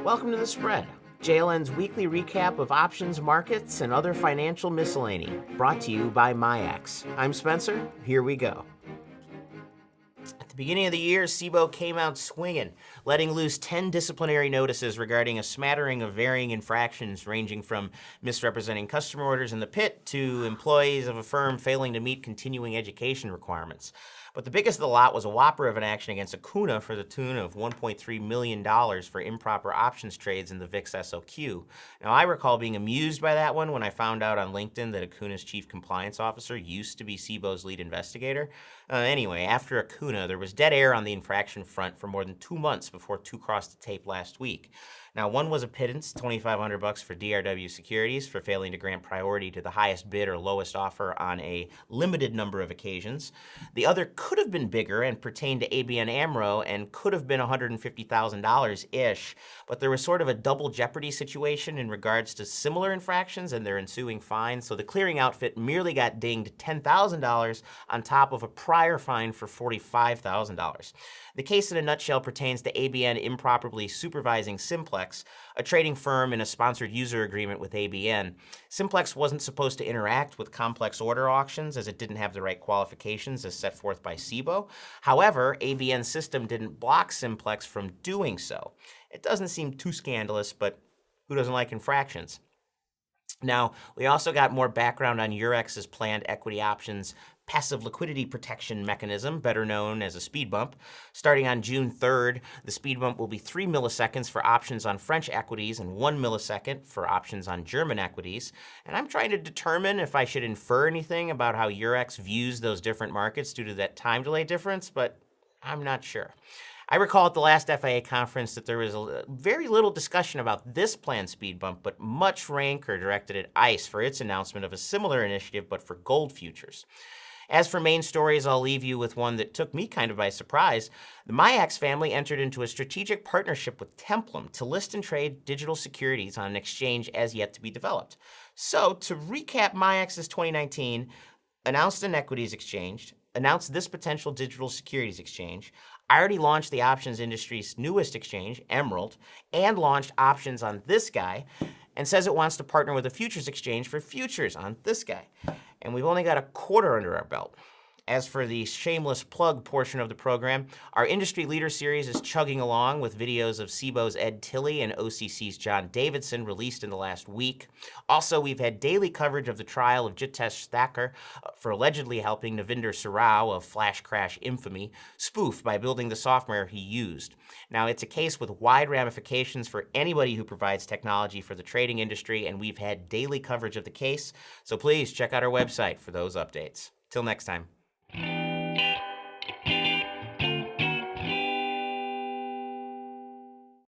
Welcome to The Spread, JLN's weekly recap of options markets and other financial miscellany, brought to you by MIAX. I'm Spencer. Here we go. At the beginning of the year, SIBO came out swinging, letting loose 10 disciplinary notices regarding a smattering of varying infractions ranging from misrepresenting customer orders in the pit to employees of a firm failing to meet continuing education requirements. But the biggest of the lot was a whopper of an action against Acuna for the tune of $1.3 million for improper options trades in the VIX SOQ. Now, I recall being amused by that one when I found out on LinkedIn that Acuna's chief compliance officer used to be SIBO's lead investigator. Anyway, after Acuna, there was dead air on the infraction front for more than 2 months before two crossed the tape last week. Now, one was a pittance, $2,500 for DRW Securities for failing to grant priority to the highest bid or lowest offer on a limited number of occasions. The other could have been bigger and pertained to ABN AMRO and could have been $150,000-ish, but there was sort of a double jeopardy situation in regards to similar infractions and their ensuing fines, so the clearing outfit merely got dinged $10,000 on top of a prior fine for $45,000. The case in a nutshell pertains to ABN improperly supervising Simplex, a trading firm in a sponsored user agreement with ABN. Simplex wasn't supposed to interact with complex order auctions as it didn't have the right qualifications as set forth by SIBO. However, ABN's system didn't block Simplex from doing so. It doesn't seem too scandalous, but who doesn't like infractions? Now, we also got more background on Eurex's planned equity options passive liquidity protection mechanism, better known as a speed bump. Starting on June 3rd, the speed bump will be 3 milliseconds for options on French equities and 1 millisecond for options on German equities. And I'm trying to determine if I should infer anything about how Eurex views those different markets due to that time delay difference, but I'm not sure. I recall at the last FIA conference that there was very little discussion about this planned speed bump, but much rancor directed at ICE for its announcement of a similar initiative, but for gold futures. As for main stories, I'll leave you with one that took me kind of by surprise. The MIAX family entered into a strategic partnership with Templum to list and trade digital securities on an exchange as yet to be developed. So, to recap MIAX's 2019, announced an equities exchange, announced this potential digital securities exchange, already launched the options industry's newest exchange, Emerald, and launched options on this guy, and says it wants to partner with a futures exchange for futures on this guy. And we've only got a quarter under our belt. As for the shameless plug portion of the program, our Industry Leader series is chugging along with videos of SIBO's Ed Tilley and OCC's John Davidson released in the last week. Also, we've had daily coverage of the trial of Jitesh Thakur for allegedly helping Navinder Sarao of Flash Crash infamy spoof by building the software he used. Now, it's a case with wide ramifications for anybody who provides technology for the trading industry, and we've had daily coverage of the case, so please check out our website for those updates. Till next time.